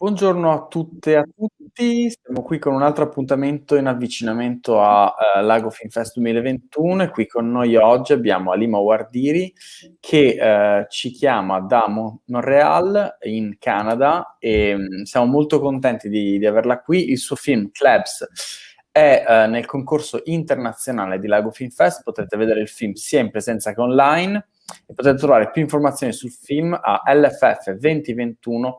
Buongiorno a tutte e a tutti, siamo qui con un altro appuntamento in avvicinamento a Lago Film Fest 2021 e qui con noi oggi abbiamo Halima Ouardiri che ci chiama da Montréal in Canada e siamo molto contenti di averla qui. Il suo film Clebs è nel concorso internazionale di Lago Film Fest, potrete vedere il film sia in presenza che online e potete trovare più informazioni sul film a lff2021.com.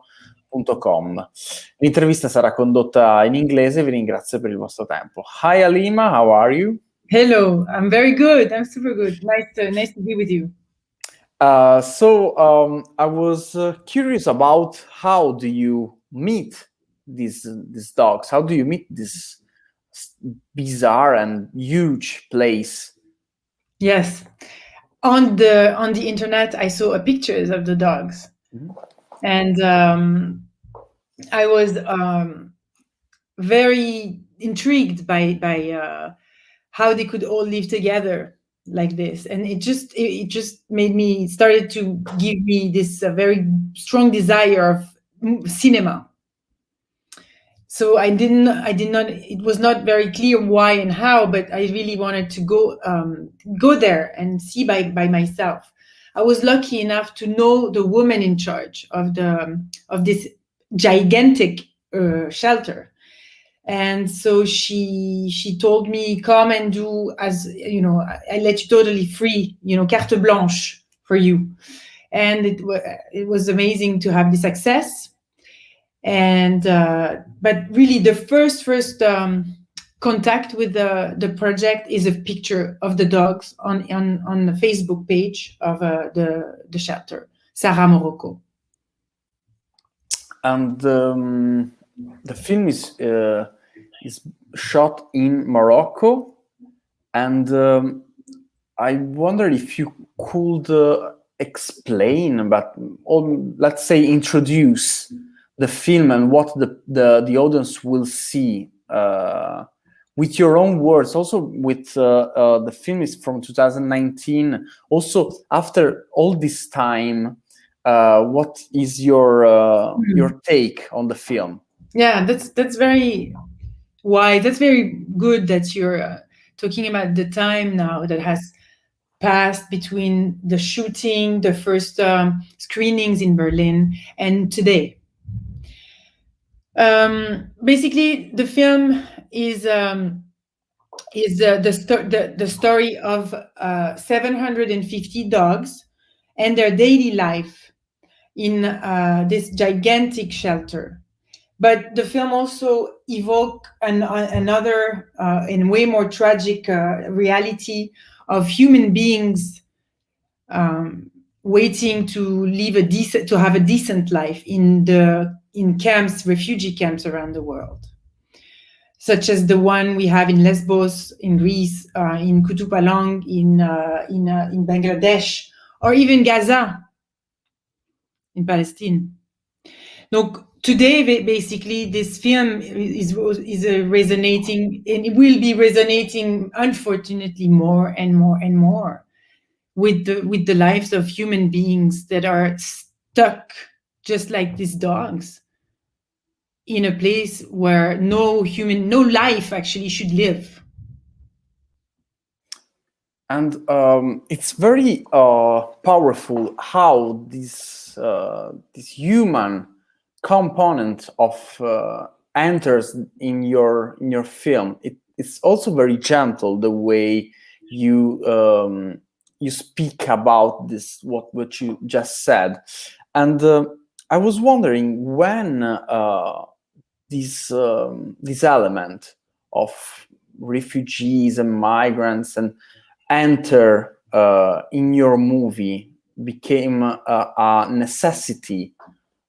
L'intervista sarà condotta in inglese, vi ringrazio per il vostro tempo. Hi Halima, how are you? Hello, I'm very good. I'm super good. Nice to be with you. I was curious about how do you meet these dogs? How do you meet this bizarre and huge place? Yes, on the internet, I saw pictures of the dogs, and I was very intrigued by how they could all live together like this, and it just started to give me this very strong desire of cinema. So I did not. It was not very clear why and how, but I really wanted to go there and see by myself. I was lucky enough to know the woman in charge of this gigantic shelter, and so she told me, come and do, as you know, I let you totally free, carte blanche for you, and it was amazing to have this access. And but really the first contact with the project is a picture of the dogs on the Facebook page of the shelter, Morocco. And the film is shot in Morocco, and I wonder if you could explain, let's say introduce the film and what the audience will see with your own words. Also, with the film is from 2019. Also, after all this time, what is your take on the film? Yeah, that's very wise. That's very good that you're talking about the time now that has passed between the shooting, the first screenings in Berlin, and today. Basically, the film is the story of 750 dogs and their daily life in this gigantic shelter. But the film also evokes another and way more tragic reality of human beings waiting to have a decent life in camps, refugee camps around the world, such as the one we have in Lesbos, in Greece, in Kutupalang, in Bangladesh, or even Gaza, in Palestine. So today, basically, this film is resonating, and it will be resonating, unfortunately, more and more and more with the lives of human beings that are stuck, just like these dogs, in a place where no life actually should live. And it's very powerful how this human component of enters in your film. It's also very gentle the way you speak about this, what you just said, and I was wondering when this element of refugees and migrants and enter in your movie became a necessity,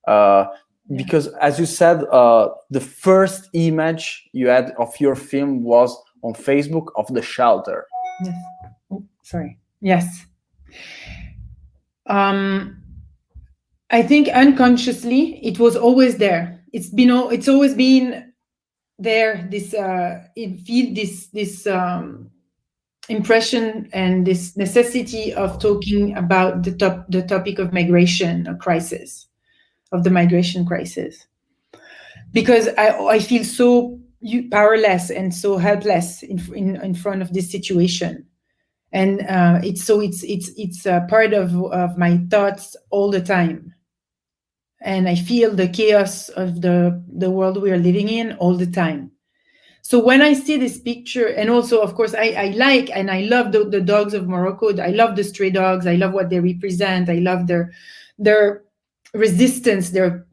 because, as you said, the first image you had of your film was on Facebook of the shelter. Yes. Oh, sorry. Yes. I think unconsciously it was always there. It's always been there. This impression and this necessity of talking about the topic of migration, crisis, of the migration crisis. because I feel so powerless and so helpless in front of this situation. And it's a part of my thoughts all the time, and I feel the chaos of the world we are living in all the time. So when I see this picture, and also of course I like and I love the dogs of Morocco. I love the stray dogs. I love what they represent. I love their resistance, their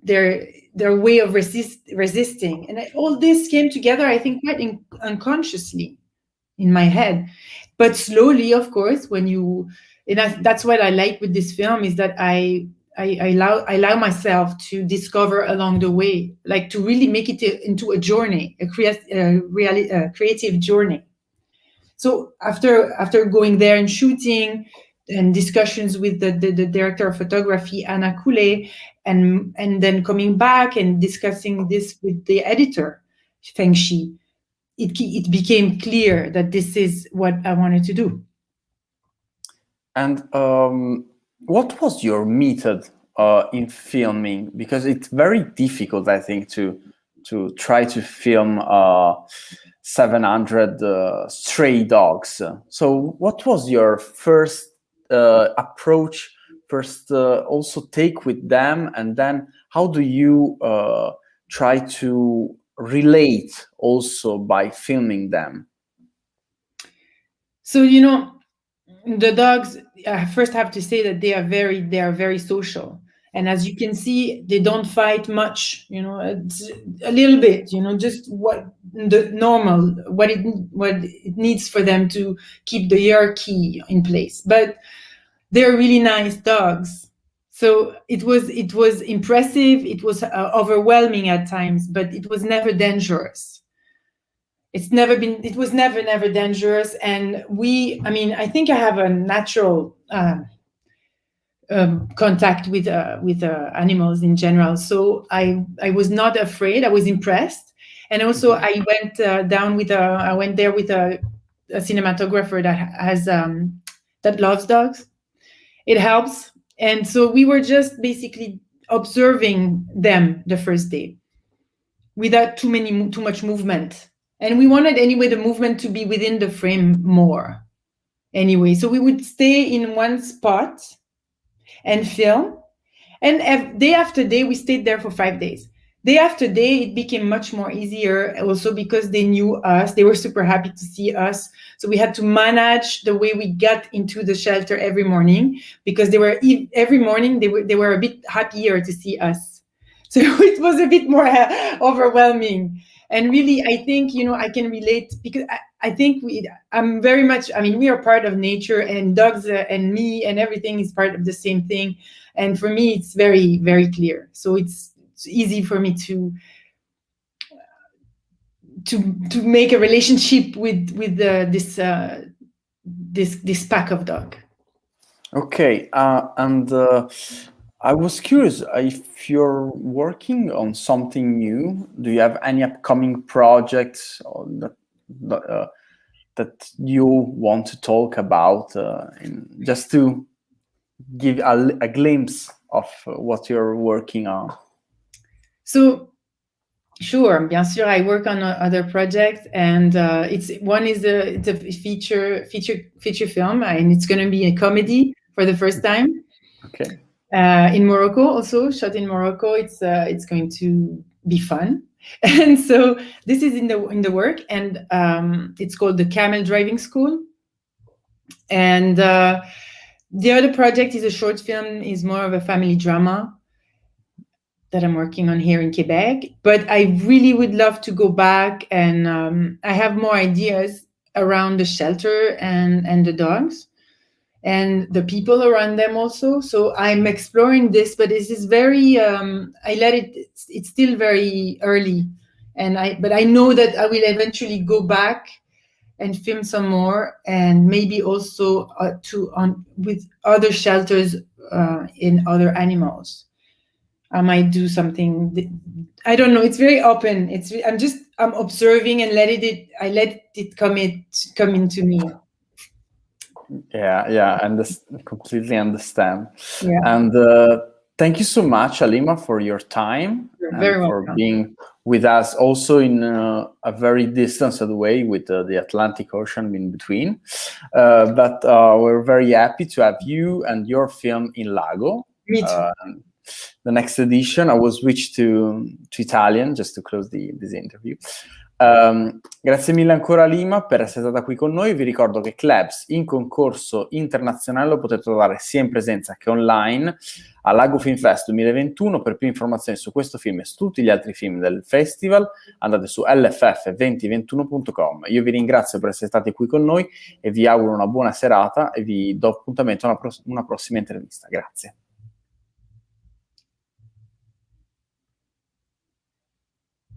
way of resisting, and all this came together, I think, quite unconsciously in my head. But slowly, of course, when you, and that's what I like with this film, is that I allow myself to discover along the way, like to really make it into a journey, a creative journey. So after going there and shooting and discussions with the director of photography, Anna Kule, and then coming back and discussing this with the editor, Feng Shi, it became clear that this is what I wanted to do. And what was your method in filming? Because it's very difficult, I think, to try to film 700 stray dogs. So what was your first approach, first also take with them, and then how do you try to relate also by filming them? So, the dogs, I first have to say that they are very social. And as you can see, they don't fight much, it's a little bit, just what the normal, what it needs for them to keep the hierarchy in place. But they're really nice dogs. So it was impressive. It was overwhelming at times, but it was never dangerous. It was never dangerous. And I think I have a natural contact with animals in general. So I was not afraid. I was impressed. And also I went there with a cinematographer that loves dogs. It helps. And so we were just basically observing them the first day without too much movement. And we wanted anyway the movement to be within the frame more. Anyway, so we would stay in one spot and film. And day after day, we stayed there for 5 days. Day after day, it became much more easier also because they knew us. They were super happy to see us. So we had to manage the way we got into the shelter every morning, because every morning they were a bit happier to see us. So it was a bit more overwhelming. And really, I think, I can relate, because I think I'm very much, we are part of nature, and dogs and me and everything is part of the same thing. And for me, it's very, very clear. So it's easy for me to make a relationship with this pack of dog. Okay, and I was curious if you're working on something new. Do you have any upcoming projects that you want to talk about, just to give a glimpse of what you're working on? So, sure, bien sûr, I work on other projects, and it's a feature film, and it's going to be a comedy for the first time. Okay. In Morocco, also shot in Morocco. It's going to be fun, and so this is in the work, and it's called the Camel Driving School. And the other project is a short film, is more of a family drama that I'm working on here in Quebec. But I really would love to go back, and I have more ideas around the shelter and the dogs and the people around them also. So I'm exploring this, but this is very, it's still very early. But I know that I will eventually go back and film some more, and maybe also with other shelters in other animals. I might do something. I don't know. It's very open. I'm observing and I let it come into me. Yeah, and completely understand. Yeah. And Thank you so much, Halima, for your time. You're and very for welcome. being with us also in a very distanced way with the Atlantic Ocean in between. But we're very happy to have you and your film in Lago. Me too. The next edition, I will switch to Italian just to close this interview. Grazie mille ancora Halima per essere stata qui con noi. Vi ricordo che Clebs in concorso internazionale lo potete trovare sia in presenza che online a Lago Film Fest 2021. Per più informazioni su questo film e su tutti gli altri film del festival andate su lff2021.com. Io vi ringrazio per essere stati qui con noi e vi auguro una buona serata e vi do appuntamento a una prossima intervista. Grazie.